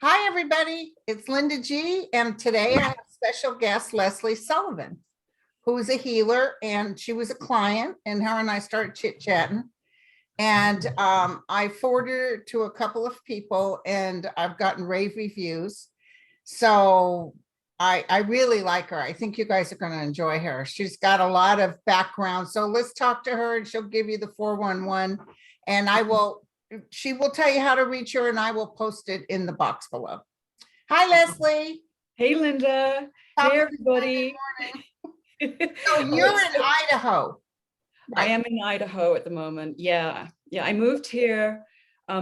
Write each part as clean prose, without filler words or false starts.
Hi, everybody. It's Linda G. And today I have special guest, Lesley Sullivan, who is a healer. And she was a client, and her and I started chit-chatting. And I forwarded her to a couple of people, and I've gotten rave reviews. So I really like her. I think you guys are going to enjoy her. She's got a lot of background. So let's talk to her, and she'll give you the 411. And she will tell you how to reach her, and I will post it in the box below. Hi, Lesley. Hey, Linda. Top Hey, everybody. So you're in Idaho. Right? I am in Idaho at the moment. Yeah. I moved here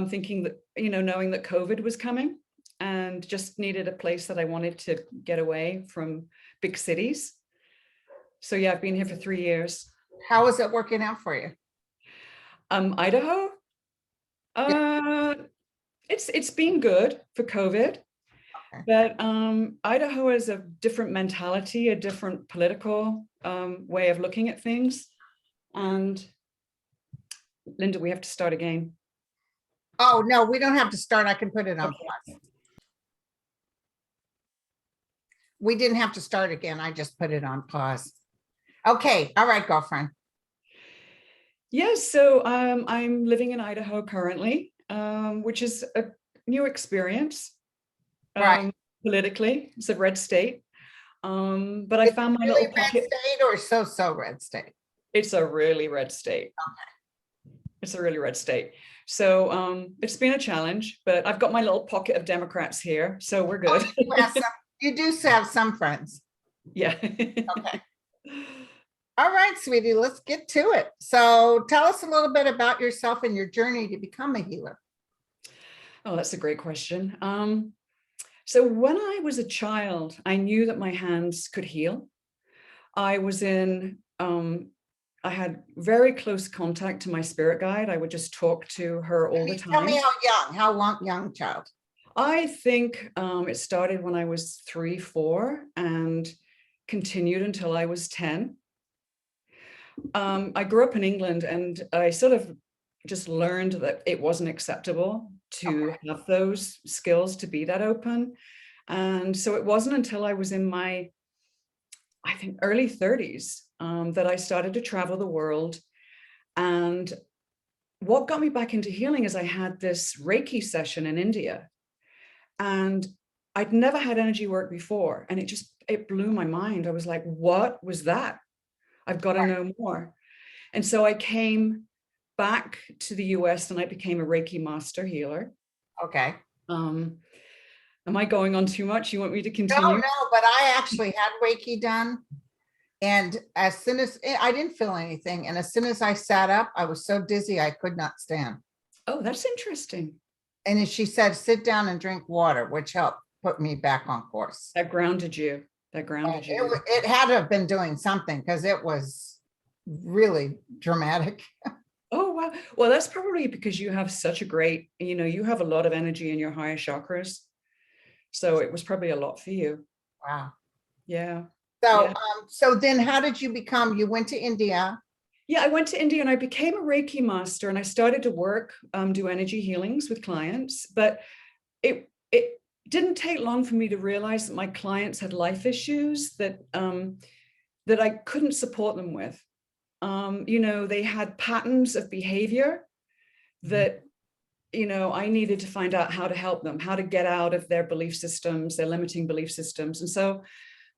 thinking that, knowing that COVID was coming and just needed a place that I wanted to get away from big cities. So yeah, I've been here for 3 years. How is it working out for you? Idaho? It's been good for COVID, okay. But Idaho is a different mentality, a different political way of looking at things. And Linda, we have to start again. Oh, no, we don't have to start. I can put it on pause. We didn't have to start again. I just put it on pause. Okay. All right, girlfriend. Yes. So I'm living in Idaho currently, which is a new experience. Right. Politically, it's a red state. But I found my really little pocket. Red state or so red state? It's a really red state. Okay. It's a really red state. So it's been a challenge, but I've got my little pocket of Democrats here, so we're good. Oh, you do have some friends. Yeah. Okay. All right, sweetie, let's get to it. So tell us a little bit about yourself and your journey to become a healer. Oh, that's a great question. So when I was a child, I knew that my hands could heal. I was I had very close contact to my spirit guide. I would just talk to her all the time. Tell me how long, young child? I think it started when I was 3, 4 and continued until I was 10. I grew up in England, and I sort of just learned that it wasn't acceptable to have those skills, to be that open. And so it wasn't until I was in my, I think, early 30s that I started to travel the world. And what got me back into healing is I had this reiki session in India, and I'd never had energy work before. And it blew my mind. I was like, what was that? I've got to know more. And so I came back to the US and I became a Reiki master healer. Okay. Am I going on too much? You want me to continue? No, but I actually had Reiki done. And as soon as I didn't feel anything, and as soon as I sat up, I was so dizzy I could not stand. Oh, that's interesting. And she said, sit down and drink water, which helped put me back on course. That grounded you. It had to have been doing something, because it was really dramatic. Oh, wow. Well, that's probably because you have such a great, you have a lot of energy in your higher chakras. So it was probably a lot for you. Wow. Yeah. So, yeah. So then how did you you went to India? Yeah, I went to India and I became a Reiki master, and I started to work, do energy healings with clients, but it didn't take long for me to realize that my clients had life issues that I couldn't support them with. They had patterns of behavior that, I needed to find out how to help them, how to get out of their belief systems, their limiting belief systems. And so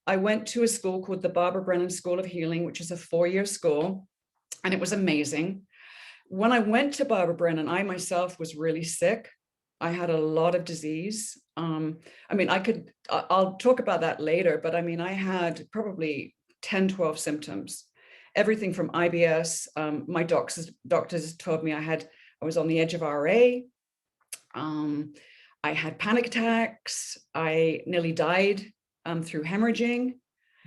I went to a school called the Barbara Brennan School of Healing, which is a 4-year school, and it was amazing. When I went to Barbara Brennan, I myself was really sick. I had a lot of disease. I'll talk about that later, but I had probably 10, 12 symptoms, everything from IBS. My doctors told me I was on the edge of RA. I had panic attacks. I nearly died through hemorrhaging.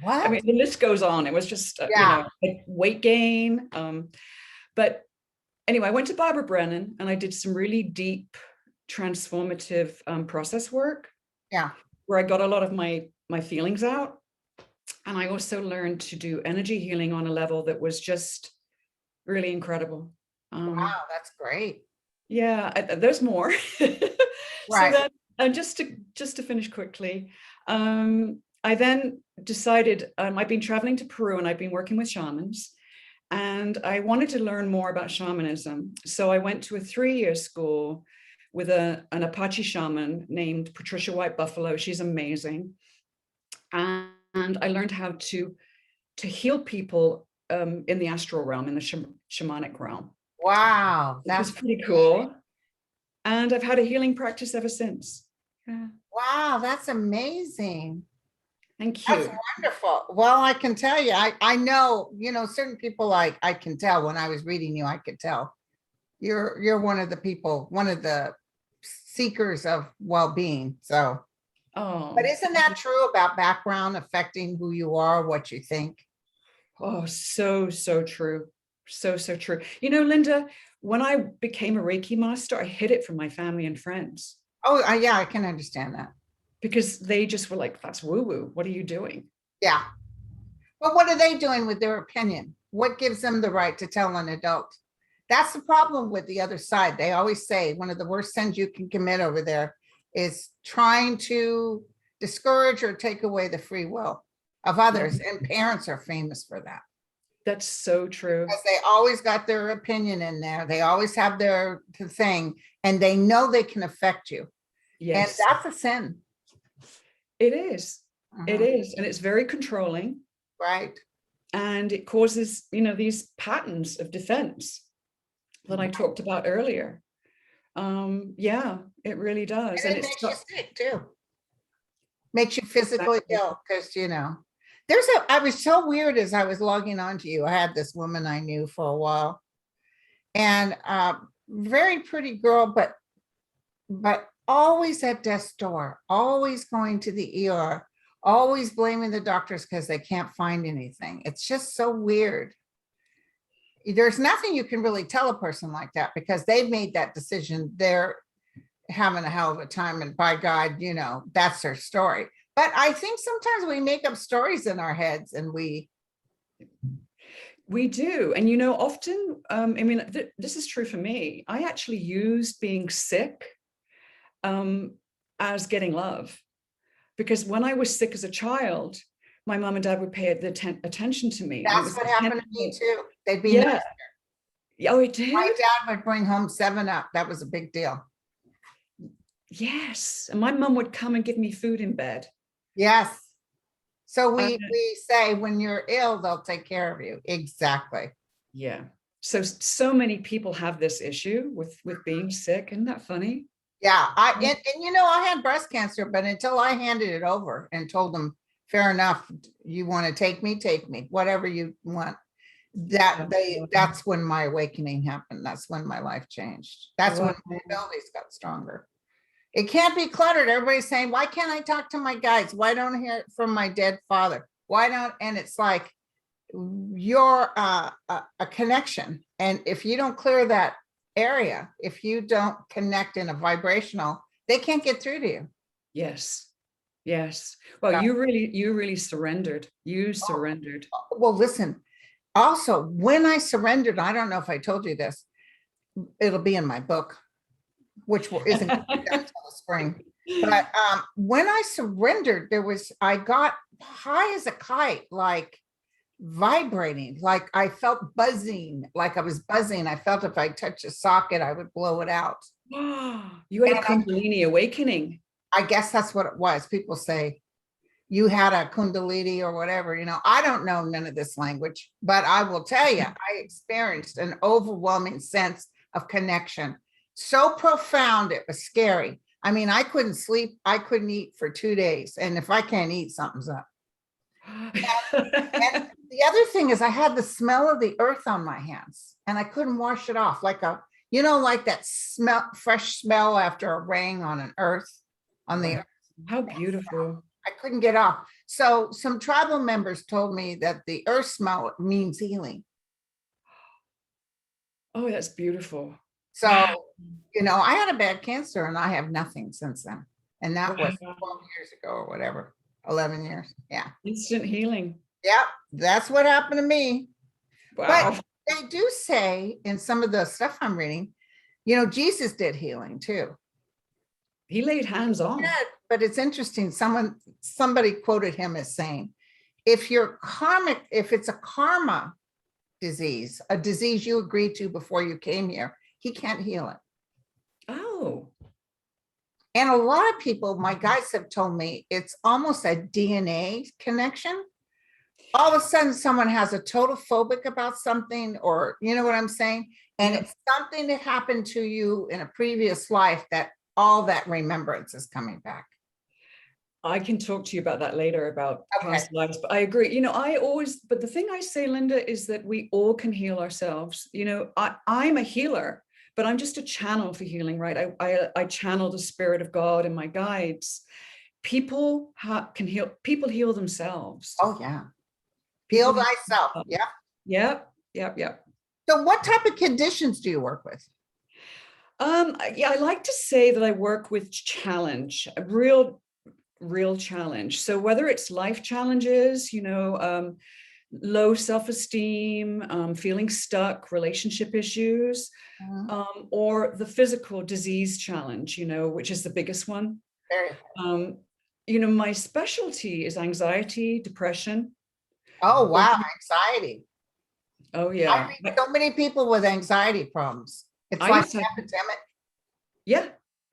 What? The list goes on. It was just, weight gain. But anyway, I went to Barbara Brennan and I did some really deep transformative process work. Yeah. Where I got a lot of my feelings out. And I also learned to do energy healing on a level that was just really incredible. Wow, that's great. Yeah, there's more. Right. So And just to finish quickly, I then decided I've been traveling to Peru and I've been working with shamans, and I wanted to learn more about shamanism. So I went to a 3-year school with an Apache shaman named Patricia White Buffalo. She's amazing, and I learned how to heal people in the astral realm, in the shamanic realm. Wow, Which was that's pretty cool. And I've had a healing practice ever since. Yeah. wow, that's amazing. Thank That's you. wonderful. Well, I can tell you, I know, certain people, like I can tell when I was reading you, I could tell you're one of the people, one of the seekers of well-being. So, but Oh, isn't that true about background affecting who you are, what you think? oh, so true. So true. You know, Linda, when I became a Reiki master, I hid it from my family and friends Oh, yeah, I can understand that. because they just were like, that's woo-woo. What are you doing? Yeah. But what are they doing with their opinion? What gives them the right to tell an adult? That's the problem with the other side. They always say one of the worst sins you can commit over there is trying to discourage or take away the free will of others. Yeah, And parents are famous for that that's so true. because they always got their opinion in there. They always have their thing and they know they can affect you. And Yes, that's a sin. it is. It Mhm. is. And it's very controlling. Right. And it causes, these patterns of defense that I talked about earlier. Yeah, it really does. And And it it's makes you not, sick too. Makes you physically exactly. ill because I was so weird as I was logging on to you. I had this woman I knew for a while and very pretty girl, but always at death's door, always going to the ER, always blaming the doctors because they can't find anything. It's just so weird. There's nothing you can really tell a person like that because they've made that decision. They're having a hell of a time, and by God, that's their story. But I think sometimes we make up stories in our heads and We do. And, often, this is true for me. I actually used being sick as getting love. Because when I was sick as a child, my mom and dad would pay attention to me. And it that's was what happened to me too. They'd be nice. yeah. Oh, it My did? dad would bring home 7 Up. That was a big deal. Yes. And my mom would come and give me food in bed. Yes. So Uh, we say when you're ill, they'll take care of you. Exactly. yeah. So many people have this issue with being sick. Isn't that funny? Yeah. I had breast cancer, but until I handed it over and told them, fair enough, you want to take me, whatever you want. That's when my awakening happened. That's when my life changed. That's when my abilities got stronger. It can't be cluttered. Everybody's saying, why can't I talk to my guides? Why don't I hear it from my dead father? Why don't, and it's like you're a connection. And if you don't clear that area, if you don't connect in a vibrational, they can't get through to you. Yes. Yes. Well, Yeah. you really surrendered. You surrendered. Well, listen, also, when I surrendered, I don't know if I told you this, it'll be in my book, which isn't going to be done until the spring. But when I surrendered, I got high as a kite, like vibrating, like I felt buzzing, like I was buzzing. I felt if I touched a socket, I would blow it out. You had a Kundalini awakening. I guess that's what it was. People say you had a Kundalini or whatever, I don't know none of this language, but I will tell you, I experienced an overwhelming sense of connection. So profound, it was scary. I mean, I couldn't sleep. I couldn't eat for 2 days. And if I can't eat, something's up. And the other thing is I had the smell of the earth on my hands and I couldn't wash it off. Like like that fresh smell after a rain on an earth, on the earth. How beautiful. I couldn't get off. So some tribal members told me that the earth smell means healing. Oh, that's beautiful. So, I had a bad cancer and I have nothing since then. And that was 12 years ago or whatever, 11 years. Yeah. Instant healing. Yep. That's what happened to me. Wow. But they do say in some of the stuff I'm reading, Jesus did healing too. he laid hands on. Yeah, but it's interesting. Somebody quoted him as saying, if it's a karma disease, a disease you agreed to before you came here, he can't heal it. Oh, And a lot of people, my guys have told me, it's almost a DNA connection. All of a sudden, someone has a total phobic about something, or you know what I'm saying? And it's something that happened to you in a previous life that all that remembrance is coming back. I can talk to you about that later, about Okay. past lives, but I agree. But the thing I say, Linda, is that we all can heal ourselves. I'm a healer, but I'm just a channel for healing, right? I channel the spirit of God in my guides. People can heal. People heal themselves. Oh, yeah. Heal thyself. Yeah. Yep. So what type of conditions do you work with? I like to say that I work with challenge, a real challenge. So whether it's life challenges, low self-esteem, feeling stuck, relationship issues, or the physical disease challenge, which is the biggest one. My specialty is anxiety, depression. Oh, wow. Anxiety. Oh, yeah. I meet so many people with anxiety problems. It's like an epidemic. Yeah.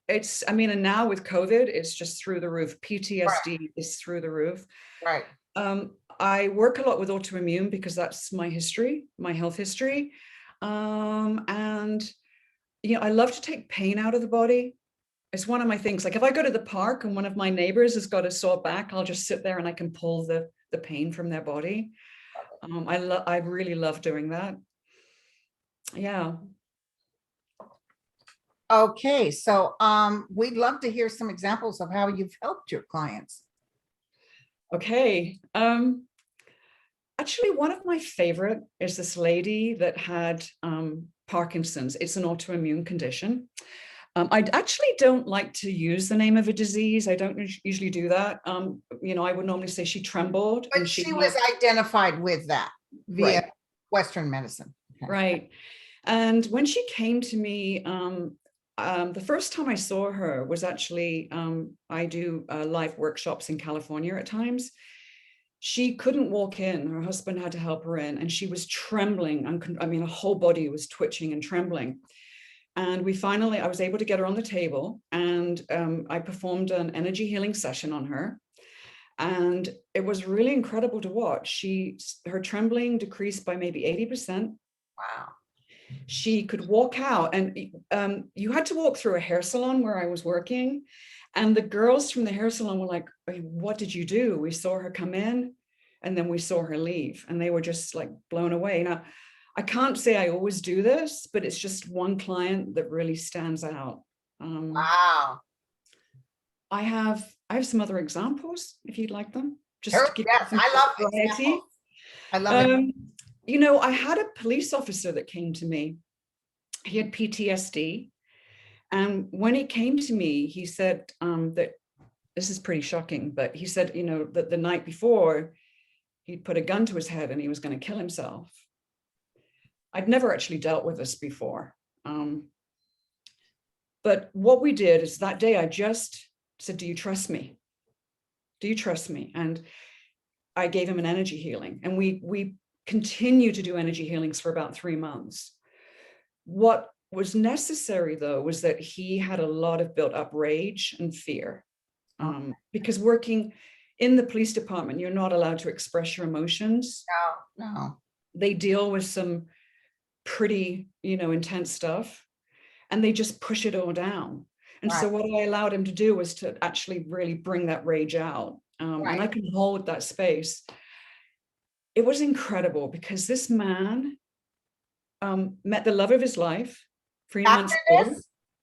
And now with COVID, it's just through the roof. PTSD is through the roof. Right. I work a lot with autoimmune because that's my history, my health history. And, I love to take pain out of the body. It's one of my things. Like if I go to the park and one of my neighbors has got a sore back, I'll just sit there and I can pull the pain from their body. I really love doing that. Yeah. Okay, so we'd love to hear some examples of how you've helped your clients. Okay. Actually, one of my favorite is this lady that had Parkinson's. It's an autoimmune condition. I actually don't like to use the name of a disease. I don't usually do that. I would normally say she trembled. But she was identified with that via Western medicine. Okay. Right. And when she came to me, the first time I saw her was actually, I do live workshops in California at times. She couldn't walk in. Her husband had to help her in, and she was trembling. Her whole body was twitching and trembling. And I was able to get her on the table, and I performed an energy healing session on her. And it was really incredible to watch. Her trembling decreased by maybe 80%. Wow. She could walk out, and you had to walk through a hair salon where I was working. And the girls from the hair salon were like, what did you do? We saw her come in and then we saw her leave, and they were just like blown away. Now, I can't say I always do this, but it's just one client that really stands out. Wow. I have some other examples if you'd like them. Yes, I love examples. I love it. I had a police officer that came to me. He had PTSD. And when he came to me, he said that this is pretty shocking, but he said, that the night before he'd put a gun to his head and he was going to kill himself. I'd never actually dealt with this before. But what we did is that day I just said, do you trust me? Do you trust me? And I gave him an energy healing, and we continue to do energy healings for about 3 months. What was necessary, though, was that he had a lot of built up rage and fear. Because working in the police department, you're not allowed to express your emotions. No. They deal with some pretty, intense stuff, and they just push it all down. And so what I allowed him to do was to actually really bring that rage out. And I can hold that space. It was incredible because this man met the love of his life 3 months later,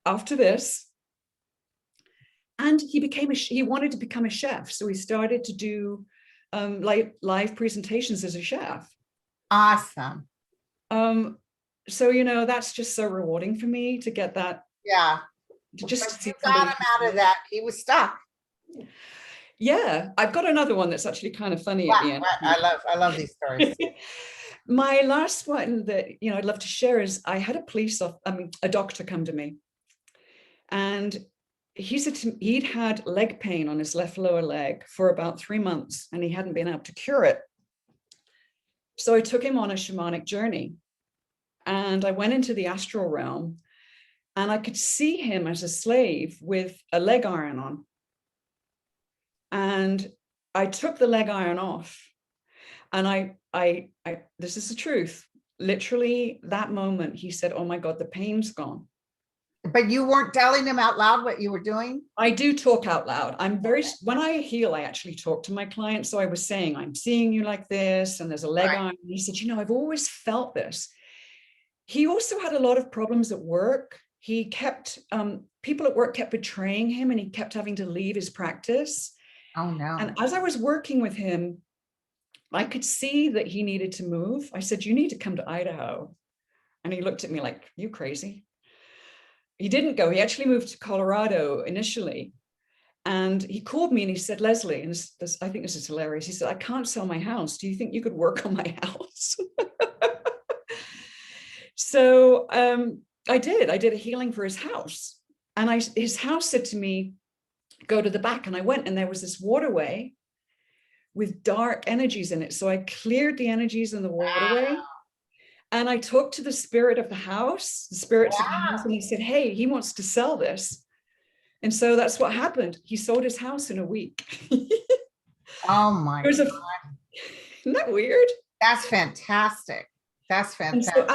after this. And he wanted to become a chef. So he started to do live presentations as a chef. Awesome. So, that's just so rewarding for me to get that. Yeah. Just you got him out of that. He was stuck. Yeah. I've got another one that's actually kind of funny at the end. I love these stories. My last one that, I'd love to share is I had a doctor come to me, and he said he'd had leg pain on his left lower leg for about 3 months and he hadn't been able to cure it. So I took him on a shamanic journey and I went into the astral realm and I could see him as a slave with a leg iron on. And I took the leg iron off and I this is the truth. Literally that moment, he said, oh my God, the pain's gone. But you weren't telling him out loud what you were doing? I do talk out loud. When I heal, I actually talk to my clients. So I was saying, I'm seeing you like this, and there's a leg iron. And he said, you know, I've always felt this. He also had a lot of problems at work. He kept, people at work kept betraying him and he kept having to leave his practice. Oh no. And as I was working with him, I could see that he needed to move. I said, you need to come to Idaho. And he looked at me like, you crazy? He didn't go. He actually moved to Colorado initially. And he called me and he said, Lesley, and I think this is hilarious. He said, I can't sell my house. Do you think you could work on my house? So I did a healing for his house. And his house said to me, go to the back. And I went and there was this waterway with dark energies in it. So I cleared the energies in the waterway. Wow. And I talked to the spirit of the house, the spirits of the house, and he said, hey, he wants to sell this. And so that's what happened. He sold his house in a week. Oh my God. Isn't that weird? That's fantastic. That's fantastic.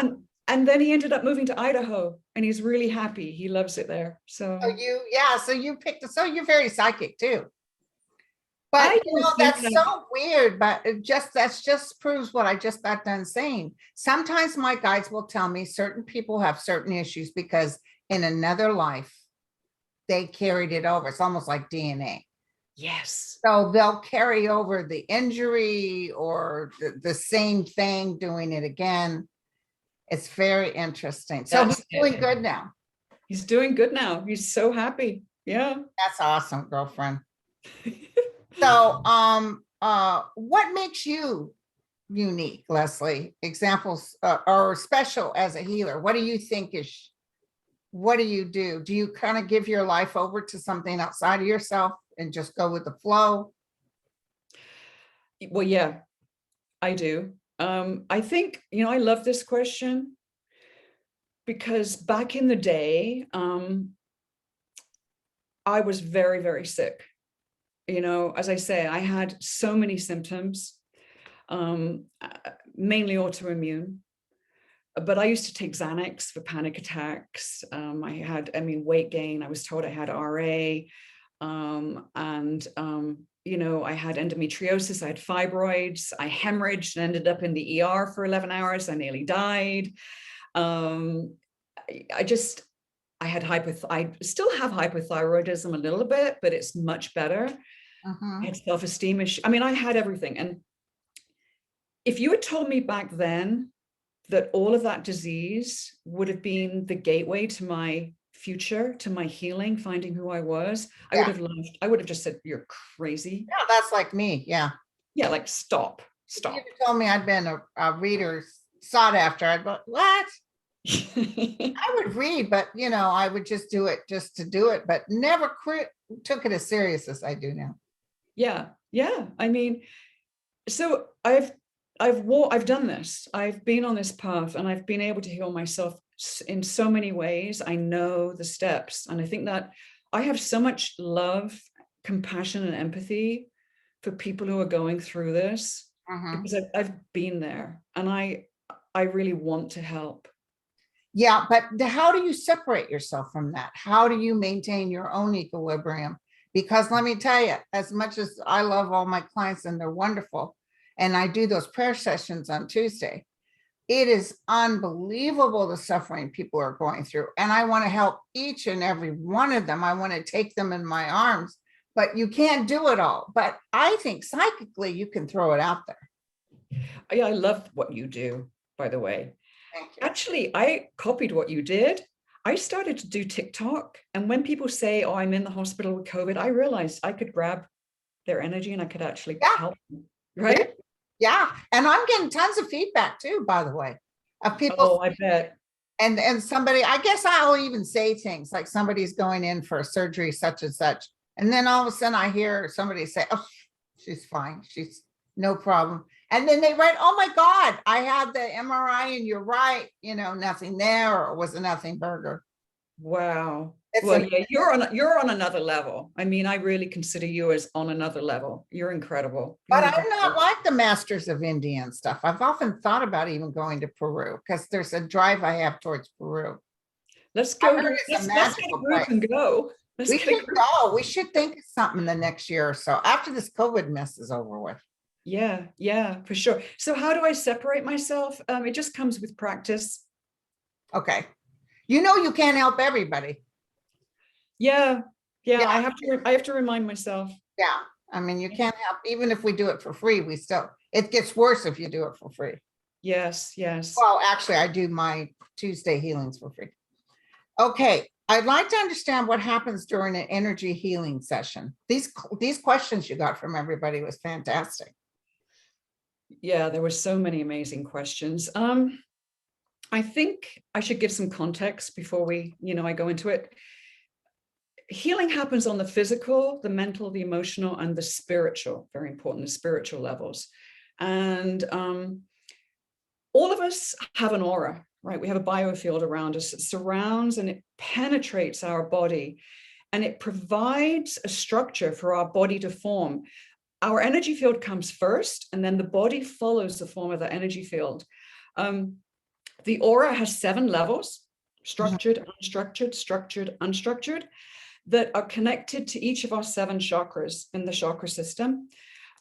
And then he ended up moving to Idaho and he's really happy. He loves it there. So you picked, so you're very psychic too. But you know, that's so weird, but that just proves what I just got done saying. Sometimes my guides will tell me certain people have certain issues because in another life, they carried it over. It's almost like DNA. Yes. So they'll carry over the injury or the same thing, doing it again. It's very interesting. So he's doing good now. He's doing good now. He's so happy. Yeah. That's awesome, girlfriend. So, what makes you unique, Lesley? Examples or special as a healer? What do you think what do you do? Do you kind of give your life over to something outside of yourself and just go with the flow? Well, yeah, I do. I think, you know, I love this question because back in the day, I was very, very sick. You know, as I say, I had so many symptoms, mainly autoimmune, but I used to take Xanax for panic attacks. Weight gain. I was told I had RA, you know, I had endometriosis, I had fibroids, I hemorrhaged and ended up in the ER for 11 hours. I nearly died. I still have hypothyroidism a little bit, but it's much better. I had self-esteem issues. I mean, I had everything. And if you had told me back then that all of that disease would have been the gateway to my future, to my healing, finding who I was, I would have laughed. I would have just said, you're crazy. Yeah, that's like me. Yeah. Yeah, like stop. If you told me I'd been a reader sought after, I'd go, what? I would read, but you know, I would just do it just to do it, but never took it as serious as I do now. Yeah. I mean, so I've done this. I've been on this path and I've been able to heal myself in so many ways. I know the steps. And I think that I have so much love, compassion, and empathy for people who are going through this because I've been there and I really want to help. Yeah, but how do you separate yourself from that? How do you maintain your own equilibrium? Because let me tell you, as much as I love all my clients and they're wonderful, and I do those prayer sessions on Tuesday, it is unbelievable the suffering people are going through. And I want to help each and every one of them. I want to take them in my arms, but you can't do it all. But I think psychically you can throw it out there. Yeah, I love what you do, by the way. Thank you. Actually, I copied what you did. I started to do TikTok. And when people say, oh, I'm in the hospital with COVID, I realized I could grab their energy and I could actually help them. Right? Yeah. And I'm getting tons of feedback too, by the way, of people. Oh, I bet. And somebody, I guess I'll even say things like somebody's going in for a surgery such and such. And then all of a sudden I hear somebody say, oh, she's fine. She's no problem. And then they write, oh my God, I had the MRI and you're right. Nothing there, or was a nothing burger. Wow. It's Well, yeah, you're on another level. I mean, I really consider you as on another level. You're incredible. But You're I'm not incredible. like the masters of India and stuff. I've often thought about even going to Peru because there's a drive I have towards Peru. Let's I go heard to it's a let's get a magical group place. and go. Let's We get a should group. go. We should think of something the next year or so after this COVID mess is over with. Yeah, yeah, for sure. So how do I separate myself? It just comes with practice. Okay. You can't help everybody. Yeah, yeah. Yeah. I have to remind myself. Yeah. I mean, you can't help, even if we do it for free, it gets worse if you do it for free. Yes, yes. Well, actually, I do my Tuesday healings for free. Okay. I'd like to understand what happens during an energy healing session. These questions you got from everybody was fantastic. Yeah, there were so many amazing questions. I think I should give some context before I go into it. Healing happens on the physical, the mental, the emotional, and the spiritual, very important, the spiritual levels. And all of us have an aura, right? We have a biofield around us. It surrounds and it penetrates our body, and it provides a structure for our body to form. Our energy field comes first, and then the body follows the form of the energy field. The aura has 7 levels: structured, unstructured, structured, unstructured, that are connected to each of our 7 chakras in the chakra system.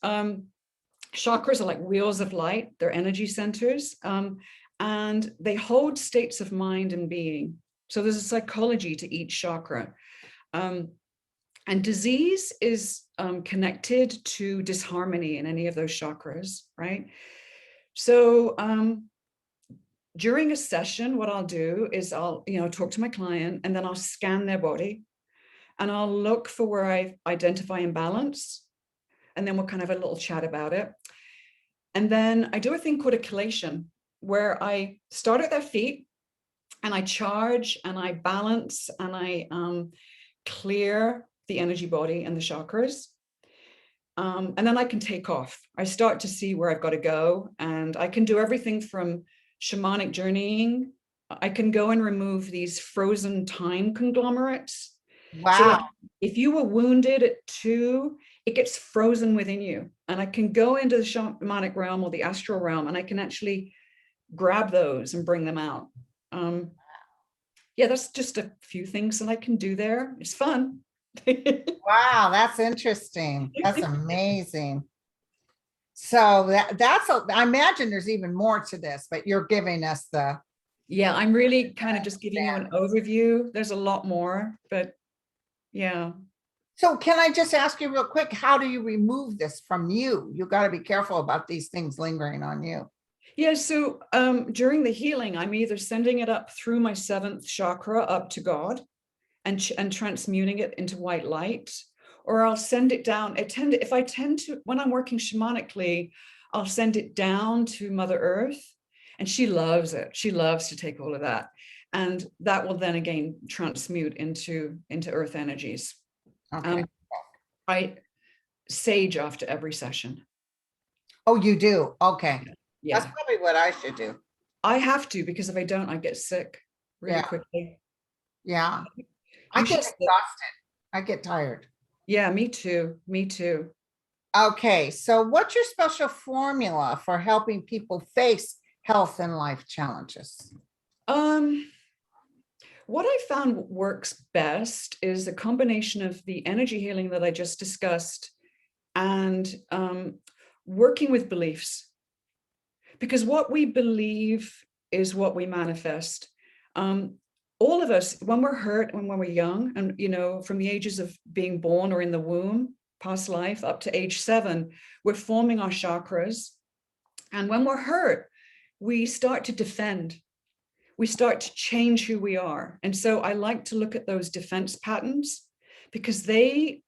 Chakras are like wheels of light, they're energy centers, and they hold states of mind and being. So there's a psychology to each chakra. And disease is connected to disharmony in any of those chakras, right? So during a session, what I'll do is I'll talk to my client, and then I'll scan their body, and I'll look for where I identify imbalance, and then we'll kind of have a little chat about it. And then I do a thing called a collation, where I start at their feet and I charge and I balance and I clear the energy body and the chakras. And then I can take off. I start to see where I've got to go, and I can do everything from shamanic journeying. I can go and remove these frozen time conglomerates. Wow. So like, if you were wounded at 2, it gets frozen within you. And I can go into the shamanic realm or the astral realm, and I can actually grab those and bring them out. Yeah, that's just a few things that I can do there. It's fun. Wow, that's interesting. That's amazing. So I imagine there's even more to this, but you're giving us the. Yeah, I'm really kind of just giving you an overview. There's a lot more, but yeah. So can I just ask you real quick, how do you remove this from you? You got to be careful about these things lingering on you. Yeah, so during the healing, I'm either sending it up through my 7th chakra up to God and transmuting it into white light, or I'll send it down. When I'm working shamanically, I'll send it down to Mother Earth, and she loves it. She loves to take all of that. And that will then again transmute into earth energies. Okay. I sage after every session. Oh, you do? Okay. Yeah. That's probably what I should do. I have to, because if I don't, I get sick really quickly. Yeah. I get exhausted. I get tired. Yeah, me too. Me too. Okay. So what's your special formula for helping people face health and life challenges? What I found works best is a combination of the energy healing that I just discussed and working with beliefs. Because what we believe is what we manifest. All of us, when we're hurt, when we're young, and from the ages of being born or in the womb, past life, up to age 7, we're forming our chakras. And when we're hurt, we start to defend. We start to change who we are. And so I like to look at those defense patterns, because they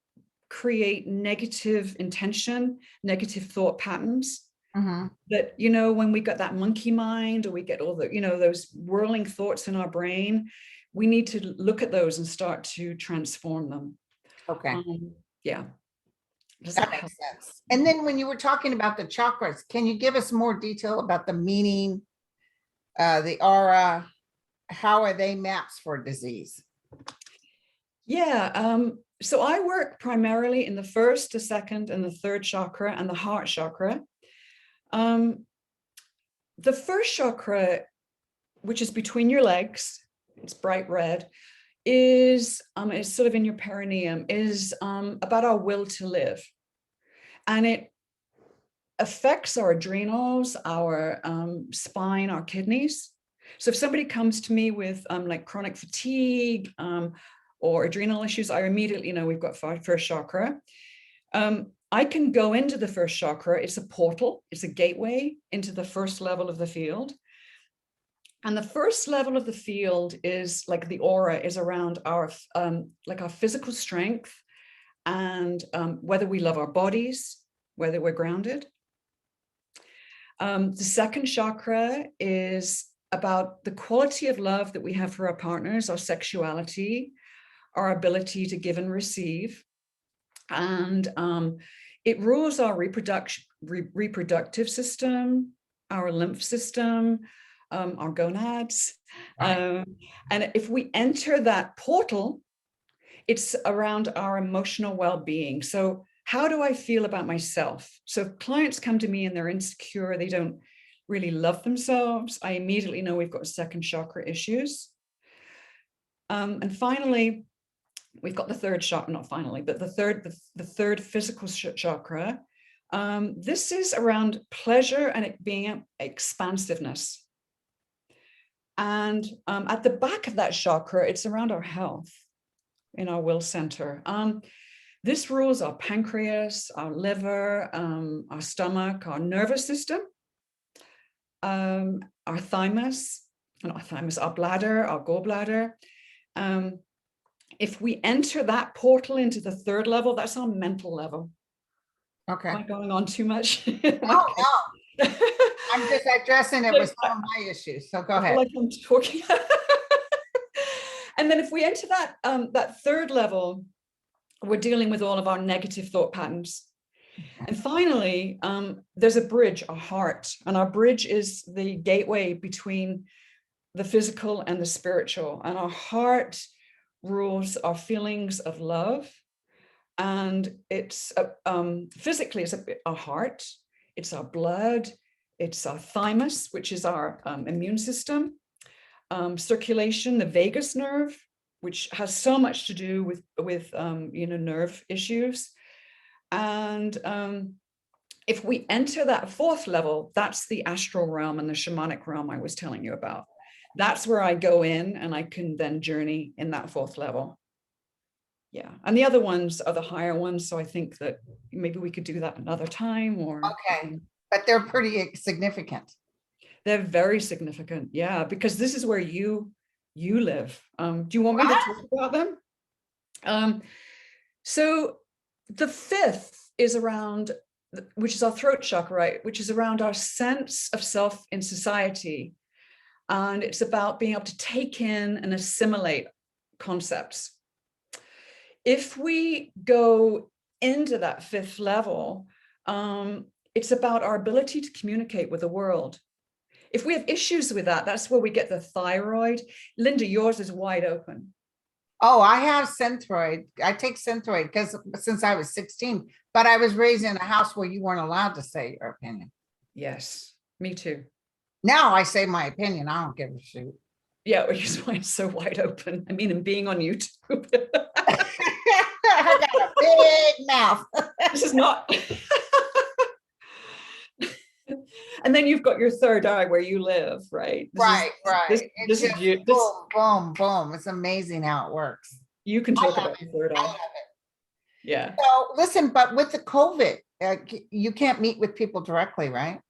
create negative intention, negative thought patterns. Mhm. That, you know, when we got that monkey mind, or we get all the, you know, those whirling thoughts in our brain, we need to look at those and start to transform them. Okay, Yeah. Does that that help? makes sense. And then when you were talking about the chakras, can you give us more detail about the meaning, the aura? How are they maps for disease? Yeah. So I work primarily in the first, the second, and the third chakra, and the heart chakra. The first chakra, which is between your legs, it's bright red, is sort of in your perineum, is about our will to live. And it affects our adrenals, our spine, our kidneys. So if somebody comes to me with like chronic fatigue or adrenal issues, I immediately know we've got first chakra. I can go into the first chakra. It's a portal. It's a gateway into the first level of the field. And the first level of the field is like the aura is around our like our physical strength and whether we love our bodies, whether we're grounded. The second chakra is about the quality of love that we have for our partners, our sexuality, our ability to give and receive. And it rules our reproductive system, our lymph system, our gonads. Right. And if we enter that portal, it's around our emotional well-being. So how do I feel about myself? So if clients come to me and they're insecure, they don't really love themselves, I immediately know we've got second chakra issues. And finally, we've got the third chakra, not finally, but the third physical chakra. This is around pleasure and it being expansiveness. And at the back of that chakra, it's around our health in our will center. This rules our pancreas, our liver, our stomach, our nervous system, our thymus, our bladder, our gallbladder. If we enter that portal into the third level, that's our mental level. Okay. Am I going on too much? No, no. I'm just addressing it with some of my issues. So go I feel ahead. like I'm talking. And then if we enter that that third level, we're dealing with all of our negative thought patterns. And finally, there's a bridge, a heart, and our bridge is the gateway between the physical and the spiritual. And our heart rules our feelings of love. And it's physically, it's our heart, it's our blood, it's our thymus, which is our immune system, circulation, the vagus nerve, which has so much to do with you know, nerve issues. And if we enter that fourth level, that's the astral realm and the shamanic realm I was telling you about. That's where I go in and I can then journey in that fourth level. Yeah. And the other ones are the higher ones. So I think that maybe we could do that another time or. Okay. But they're pretty significant. They're very significant. Yeah. Because this is where you live. Do you want me to talk about them? So the fifth is around, which is our throat chakra, right? Which is around our sense of self in society. And it's about being able to take in and assimilate concepts. If we go into that fifth level, it's about our ability to communicate with the world. If we have issues with that, that's where we get the thyroid. Linda, yours is wide open. Oh, I have Synthroid. I take Synthroid because since I was 16, but I was raised in a house where you weren't allowed to say your opinion. Yes, me too. Now I say my opinion. I don't give a shoot. Yeah, which is why it's so wide open. I mean, and being on YouTube. I got a big mouth. This is not. And then you've got your third eye where you live, right? Right. This is you. Boom, boom, boom. It's amazing how it works. You can talk about your third I eye. love it. Yeah. So listen, but with the COVID, you can't meet with people directly, right?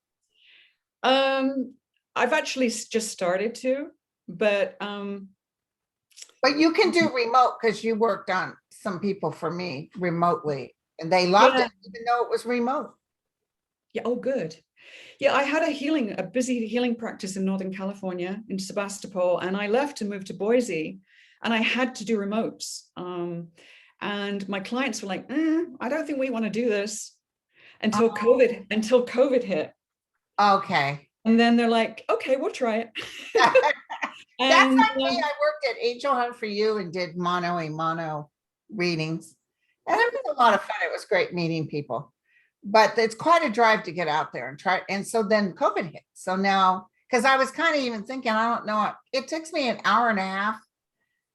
I've actually just started to, but you can do remote because you worked on some people for me remotely and they loved it, even though it was remote. yeah, oh, good. Yeah, I had a busy healing practice in Northern California, in Sebastopol, and I left to move to Boise, and I had to do remotes. And my clients were like, I don't think we want to do this until COVID hit. Okay. And then they're like, okay, we'll try it. That's And like me. I worked at Angel Hunt for You and did mono a mono readings. And it was a lot of fun. It was great meeting people. But it's quite a drive to get out there and try. And so then COVID hit. So now, because I was kind of even thinking, I don't know, it takes me an hour and a half.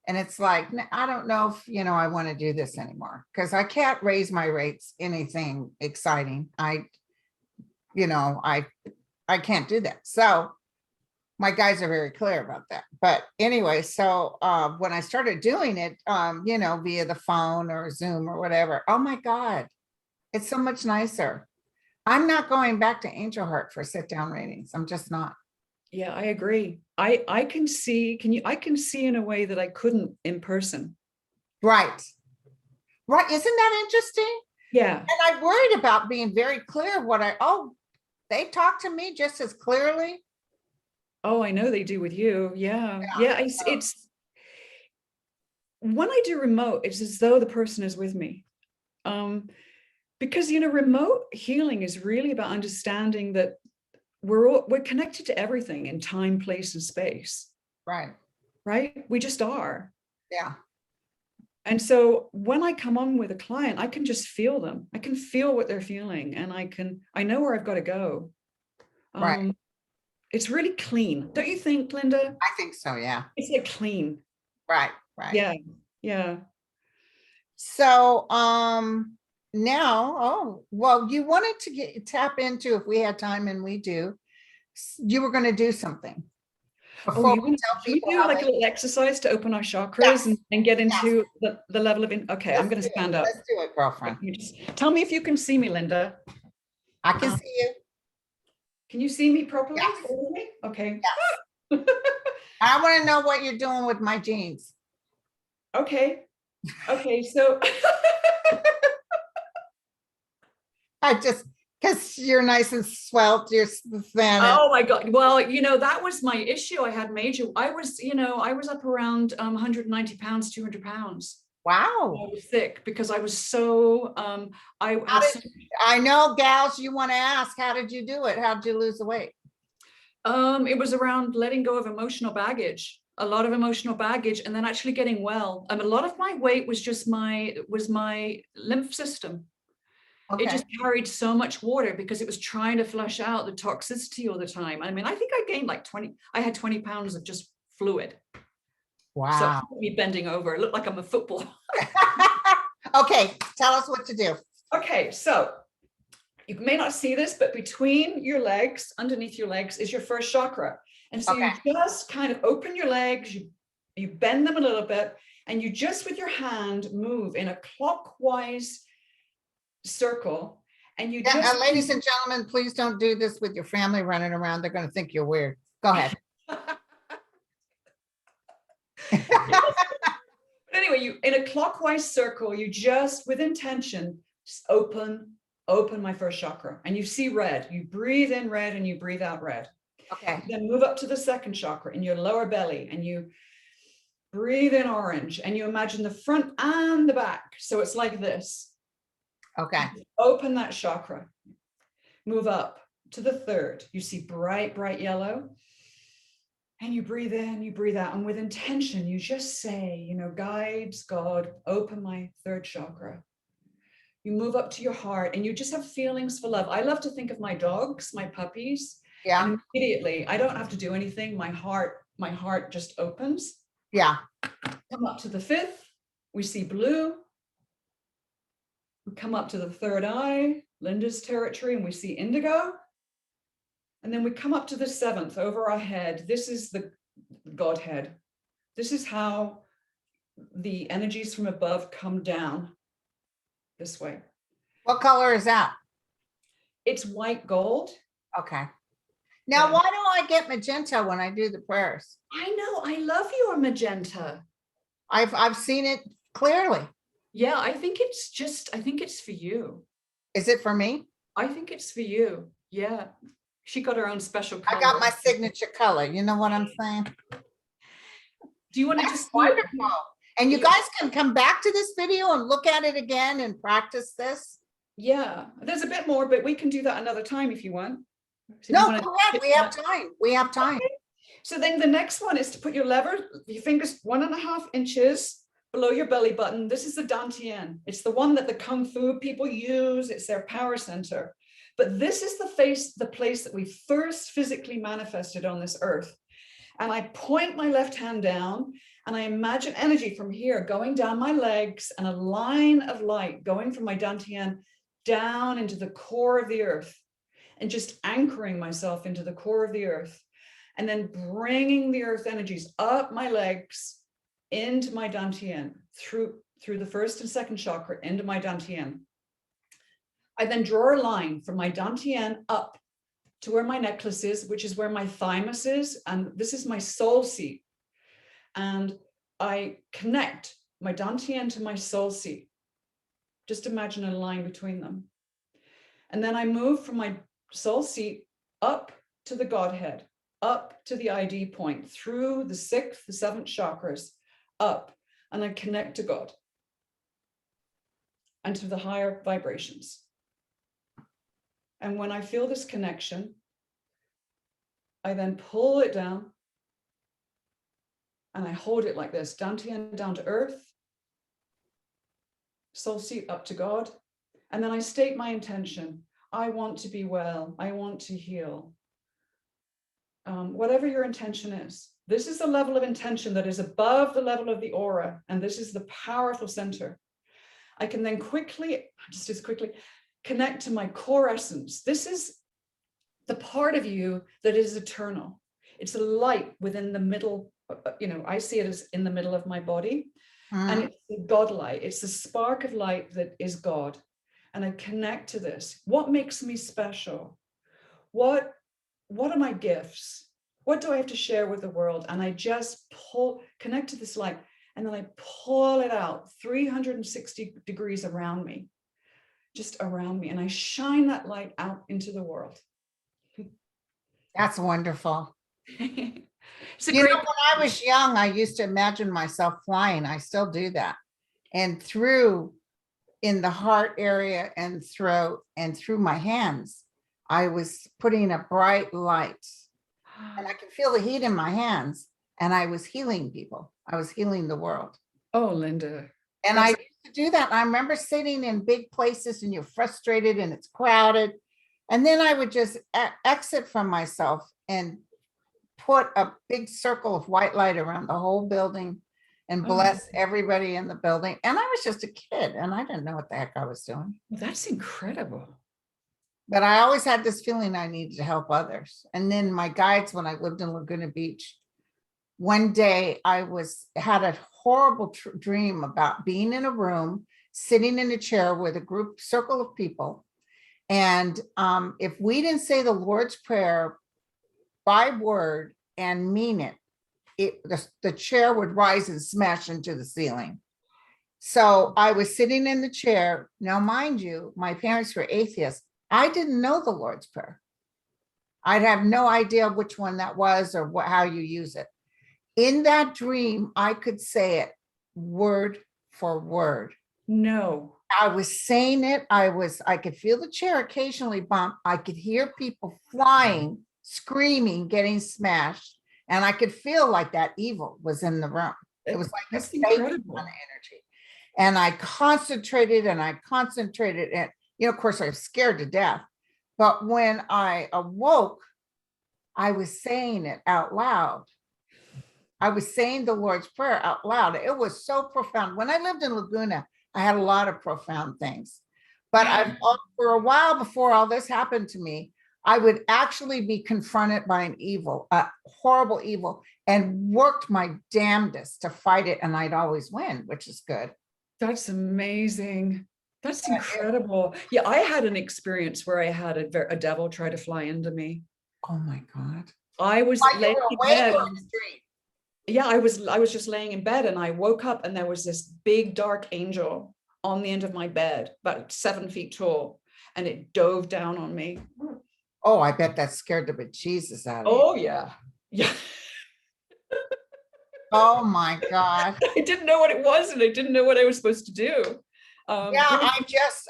And it's like, I don't know if, I want to do this anymore because I can't raise my rates anything exciting. I can't do that. So my guys are very clear about that. But anyway, so when I started doing it, via the phone or Zoom or whatever, oh my God, it's so much nicer. I'm not going back to Angel Heart for sit down readings. I'm just not. yeah, I agree. I can see, I can see in a way that I couldn't in person. Right. Right. Isn't that interesting? Yeah. And I'm worried about being very clear what they talk to me just as clearly. Oh, I know they do with you. Yeah. Yeah. It's when I do remote, it's as though the person is with me. Because, remote healing is really about understanding that we're connected to everything in time, place, and space. Right. Right. We just are. Yeah. And so when I come on with a client, I can just feel them. I can feel what they're feeling, and I know where I've got to go. Right. It's really clean. Don't you think, Linda? I think so. Yeah. It's like clean. Right. Right. Yeah. Yeah. So, now, you wanted to tap into, if we had time, and we do, you were going to do something. Oh, should we do like a little exercise to open our chakras and get into the level of okay, I'm going to stand up. Let's do it, girlfriend. Just tell me if you can see me, Linda. I can see you. Can you see me properly? Yes. Okay. Yes. I want to know what you're doing with my jeans. Okay. Okay, so because you're nice and svelte, you're thin. Oh my God. Well, that was my issue. I was up around 190 pounds, 200 pounds. Wow. I was thick because I was so, I know, gals, you want to ask, how did you do it? How did you lose the weight? It was around letting go of emotional baggage, a lot of emotional baggage, and then actually getting well. A lot of my weight was just my lymph system. Okay. It just carried so much water because it was trying to flush out the toxicity all the time. I mean, I think I gained I had 20 pounds of just fluid. Wow. So me bending over, it looked like I'm a football. Okay, tell us what to do. Okay, so you may not see this, but between your legs, underneath your legs, is your first chakra. And so you just kind of open your legs, you bend them a little bit, and you just with your hand move in a clockwise circle. And you just ladies and gentlemen, please don't do this with your family running around. They're going to think you're weird. Go ahead. Anyway, you in a clockwise circle, you just with intention just open my first chakra, and you see red. You breathe in red and you breathe out red. Okay. Then move up to the second chakra in your lower belly, and you breathe in orange, and you imagine the front and the back. So it's like this. Okay. Open that chakra. Move up to the third. You see bright, bright yellow. And you breathe in, you breathe out. And with intention, you just say, guides, God, open my third chakra. You move up to your heart and you just have feelings for love. I love to think of my dogs, my puppies. Yeah. And immediately, I don't have to do anything. My heart just opens. Yeah. Come up to the fifth. We see blue. We come up to the third eye, Linda's territory, and we see indigo. And then we come up to the seventh over our head. This is the Godhead. This is how the energies from above come down this way. What color is that? It's white gold. Okay. Now, why do I get magenta when I do the prayers? I know. I love your magenta. I've seen it clearly. Yeah, I think it's for you. Is it for me? I think it's for you. Yeah. She got her own special color. I got my signature color. You know what I'm saying? Do you want to That's just do it? wonderful. And you guys can come back to this video and look at it again and practice this. Yeah, there's a bit more, but we can do that another time if you want. So if No, you want go to ahead. We have time. We have time. Okay. So then the next one is to put your fingers 1.5 inches below your belly button. This is the dantian. It's the one that the Kung Fu people use. It's their power center. But this is the place that we first physically manifested on this earth. And I point my left hand down and I imagine energy from here going down my legs and a line of light going from my dantian down into the core of the earth and just anchoring myself into the core of the earth. And then bringing the earth energies up my legs into my dantian through the first and second chakra into my dantian. I then draw a line from my dantian up to where my necklace is, which is where my thymus is. And this is my soul seat. And I connect my dantian to my soul seat. Just imagine a line between them. And then I move from my soul seat up to the Godhead, up to the ID point, through the 6th, the 7th chakras, up, and I connect to God and to the higher vibrations. And when I feel this connection, I then pull it down and I hold it like this, dantian down to earth, soul seat up to God, and then I state my intention. I want to be well. I want to heal. Whatever your intention is. This is the level of intention that is above the level of the aura, and this is the powerful center. I can then quickly, just as quickly, connect to my core essence. This is the part of you that is eternal. It's a light within the middle, I see it as in the middle of my body, and it's the God light. It's the spark of light that is God. And I connect to this. What makes me special? What are my gifts? What do I have to share with the world? And I just connect to this light, and then I pull it out 360 degrees around me, just around me. And I shine that light out into the world. That's wonderful. When I was young, I used to imagine myself flying. I still do that. And through in the heart area and throat and through my hands, I was putting a bright light, and I could feel the heat in my hands, and I was healing people. I was healing the world. Oh, Linda. And I used to do that. I remember sitting in big places and you're frustrated and it's crowded. And then I would just exit from myself and put a big circle of white light around the whole building and bless everybody in the building. And I was just a kid and I didn't know what the heck I was doing. That's incredible. But I always had this feeling I needed to help others. And then my guides, when I lived in Laguna Beach, one day I had a horrible dream about being in a room, sitting in a chair with a circle of people. And if we didn't say the Lord's Prayer by word and mean it, the chair would rise and smash into the ceiling. So I was sitting in the chair. Now, mind you, my parents were atheists. I didn't know the Lord's Prayer. I'd have no idea which one that was or how you use it. In that dream, I could say it word for word. No. I was saying it. I could feel the chair occasionally bump. I could hear people flying, screaming, getting smashed. And I could feel like that evil was in the room. It was like that's incredible kind of energy. And I concentrated and and, of course, I was scared to death. But when I awoke, I was saying it out loud. I was saying the Lord's Prayer out loud. It was so profound. When I lived in Laguna, I had a lot of profound things. But for a while before all this happened to me, I would actually be confronted by an evil, a horrible evil, and worked my damnedest to fight it. And I'd always win, which is good. That's amazing. That's incredible. Yeah, I had an experience where I had a devil try to fly into me. Oh my God. I was laying in bed. Yeah, I was just laying in bed and I woke up and there was this big dark angel on the end of my bed, about 7 feet tall, and it dove down on me. Oh, I bet that scared the bejesus out of you. Oh yeah. Yeah. Oh my God. I didn't know what it was, and I didn't know what I was supposed to do. Yeah,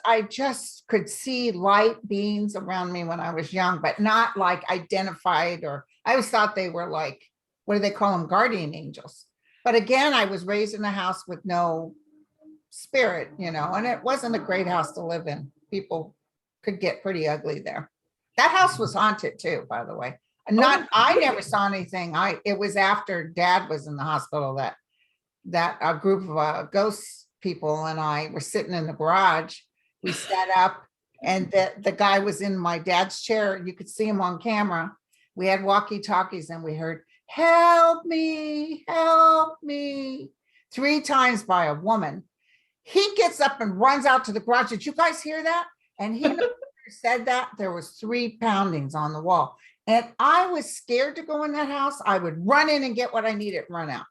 I just could see light beings around me when I was young, but not like identified, or I always thought they were like, what do they call them? Guardian angels. But again, I was raised in a house with no spirit, and it wasn't a great house to live in. People could get pretty ugly there. That house was haunted too, by the way. I never saw anything. It was after Dad was in the hospital that a group of ghost people and I were sitting in the garage. We sat up, and the guy was in my dad's chair. You could see him on camera. We had walkie-talkies, and we heard, "Help me, help me," 3 times by a woman. He gets up and runs out to the garage. Did you guys hear that? And he said that there was 3 poundings on the wall. And I was scared to go in that house. I would run in and get what I needed, run out.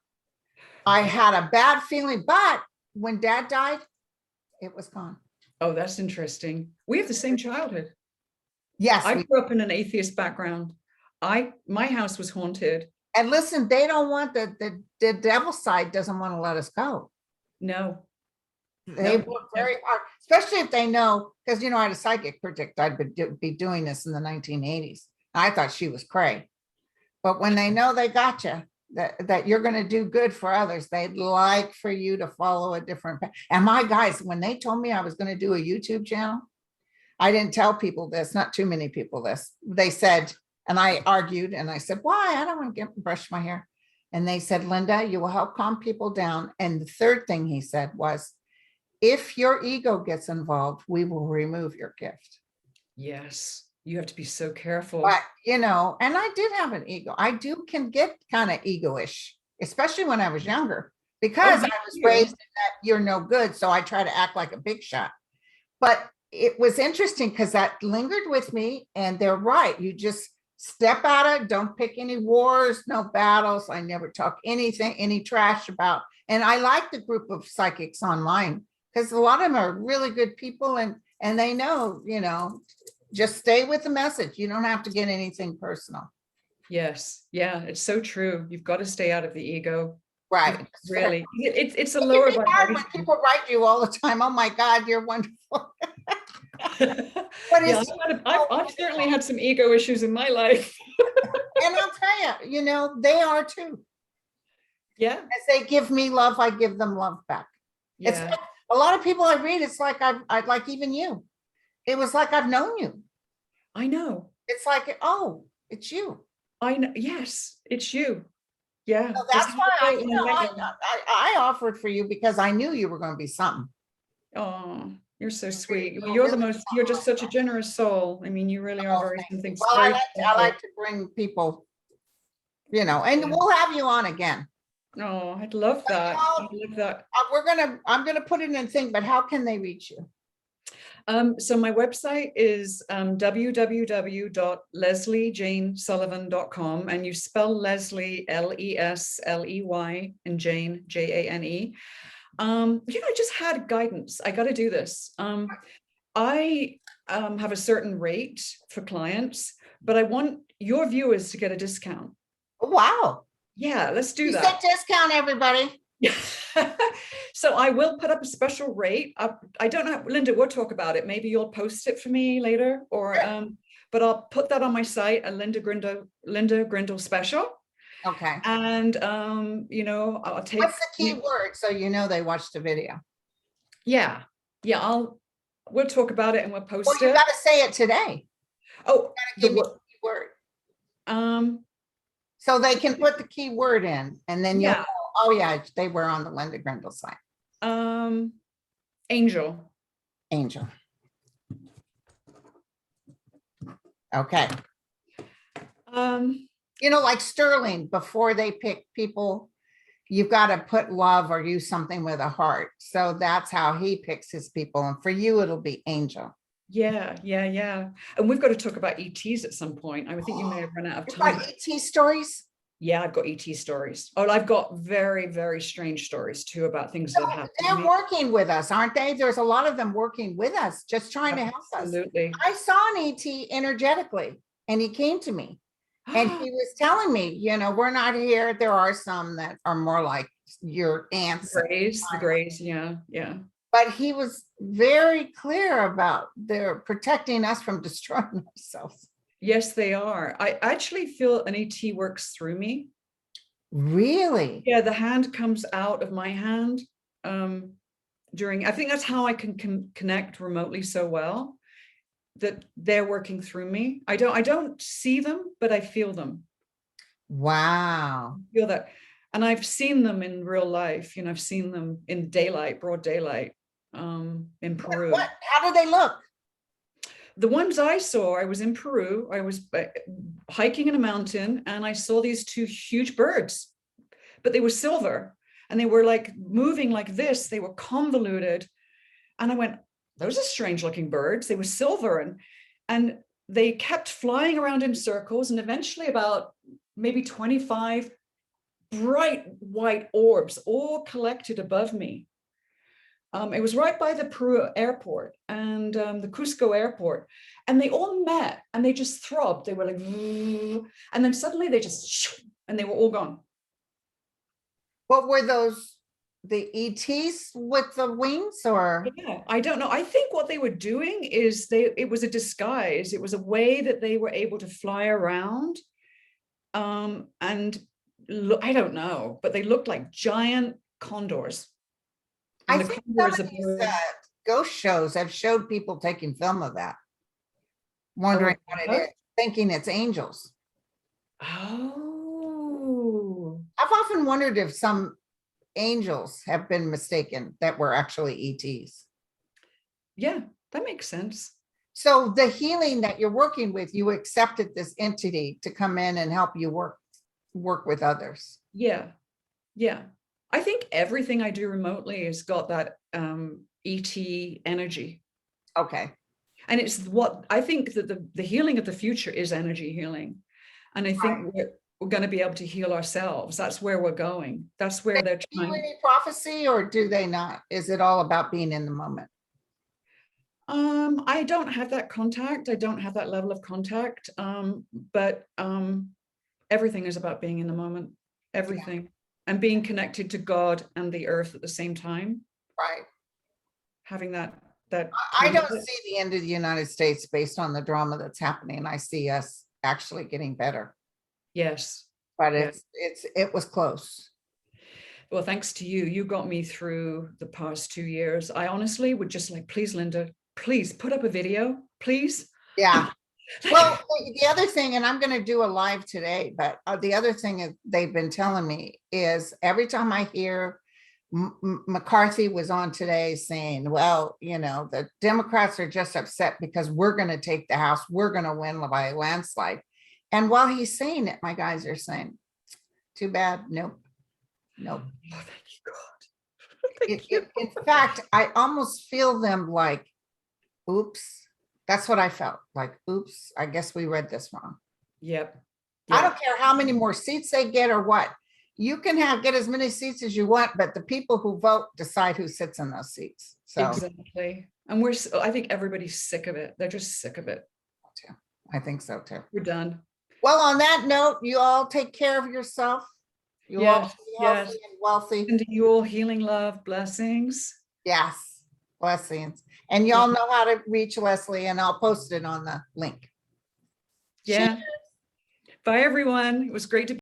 I had a bad feeling, but when Dad died, it was gone. Oh, that's interesting. We have the same childhood. Yes. I grew up in an atheist background. My house was haunted. And listen, they don't want the devil side doesn't want to let us go. No. They work very hard, especially if they know, because I had a psychic predict I'd be doing this in the 1980s. I thought she was cray. But when they know they got you, that you're going to do good for others, they'd like for you to follow a different path. And my guys, when they told me I was going to do a YouTube channel, I didn't tell people this, not too many people this. They said, and I argued, and I said, why? I don't want to brush my hair. And they said, Linda, you will help calm people down. And the third thing he said was, if your ego gets involved, we will remove your gift. Yes. You have to be so careful. But, and I did have an ego. I can get kind of ego-ish, especially when I was younger, because I was raised in that you're no good. So I try to act like a big shot. But it was interesting because that lingered with me, and they're right. You just step out of, don't pick any wars, no battles. I never talk any trash about. And I like the group of psychics online, because a lot of them are really good people, and they know, just stay with the message. You don't have to get anything personal. Yes. Yeah, it's so true. You've got to stay out of the ego. Right. Really. It's a lower vibration. When people write you all the time, oh my God, you're wonderful. Yeah, I've certainly had some ego issues in my life. And I'll tell you, they are too. Yeah. As they give me love, I give them love back. Yeah. It's like, a lot of people I read, it's like I'd like, even you. It was like I've known you. I know. It's like, oh, it's you. I know. Yes, it's you. Yeah. So that's why I offered for you, because I knew you were going to be something. Oh, you're so sweet. You're just such a generous soul. I mean, you really are very something. Well, I like to bring people, and we'll have you on again. Oh, I'd love that. I'd love that. I'm gonna put it in a thing, but how can they reach you? So my website is www.lesleyjanesullivan.com, and you spell Lesley Lesley and Jane Jane. I just had guidance. I got to do this. I have a certain rate for clients, but I want your viewers to get a discount. Wow. Yeah, let's do that. Said discount, everybody. So I will put up a special rate. I don't know, Linda, we'll talk about it. Maybe you'll post it for me later, or but I'll put that on my site, a Linda Grindle special. Okay. And I'll take. What's the key word so they watched the video? Yeah. We'll talk about it and we'll post it. You got to say it today. Oh, give me the key word. So they can put the key word in, and then you'll know, oh yeah, they were on the Linda Grindle site. Angel. Okay. Like Sterling, before they pick people, you've got to put love or use something with a heart. So that's how he picks his people. And for you, it'll be angel. Yeah. And we've got to talk about ETs at some point. I think you may have run out of time. You've got ET stories? Yeah, I've got ET stories. Oh, I've got very, very strange stories too about things that happen. They're working with us, aren't they? There's a lot of them working with us, just trying to help us. Absolutely. I saw an ET energetically. and he came to me and he was telling me, we're not here. There are some that are more like your aunts. The Greys, yeah, yeah. But he was very clear about they're protecting us from destroying ourselves. Yes, they are. I actually feel an ET works through me. Really? Yeah, the hand comes out of my hand I think that's how I can connect remotely so well, that they're working through me. I don't see them, but I feel them. Wow. I feel that. And I've seen them in real life. I've seen them in daylight, broad daylight, in Peru. How do they look? The ones I saw, I was in Peru. I was hiking in a mountain and I saw these two huge birds, but they were silver and they were like moving like this. They were convoluted. And I went, those are strange looking birds. They were silver and they kept flying around in circles. And eventually about maybe 25 bright white orbs all collected above me. It was right by the Peru airport and the Cusco airport, and they all met and they just throbbed. They were like, and then suddenly they just, and they were all gone. What were those? The ETs with the wings, or? Yeah, I don't know. I think what they were doing is it was a disguise. It was a way that they were able to fly around. And look, I don't know, but they looked like giant condors. I think some of these ghost shows have showed people taking film of that, wondering what it is, thinking it's angels. Oh. I've often wondered if some angels have been mistaken that were actually ETs. Yeah, that makes sense. So the healing that you're working with, you accepted this entity to come in and help you work with others. Yeah. Yeah. I think everything I do remotely has got that ET energy. Okay. And it's what I think that the healing of the future is energy healing. And I think we're going to be able to heal ourselves. That's where we're going. That's where they're trying. Do any prophecy, or do they not? Is it all about being in the moment? I don't have that contact. I don't have that level of contact. But everything is about being in the moment. Everything. Yeah. And being connected to God and the earth at the same time. Right. Having that. I don't see the end of the United States based on the drama that's happening. I see us actually getting better. Yes. But it was close. Well, thanks to you. You got me through the past 2 years. I honestly would just like, please, Linda, please put up a video, please. Yeah. Well, the other thing, and I'm going to do a live today, but the other thing they've been telling me is every time I hear McCarthy was on today saying, well, the Democrats are just upset because we're going to take the House. We're going to win by a landslide. And while he's saying it, my guys are saying, too bad. Nope. Oh, thank you, God. In fact, I almost feel them like, oops. That's what I felt like. Oops, I guess we read this wrong. Yep. I don't care how many more seats they get or what. You can get as many seats as you want, but the people who vote decide who sits in those seats. So exactly. And I think everybody's sick of it. They're just sick of it. I think so too. We're done. Well, on that note, you all take care of yourself. You all be healthy and wealthy. And you all healing, love, blessings. Yes, blessings. And y'all know how to reach Lesley, and I'll post it on the link. Yeah. Cheers. Bye, everyone. It was great to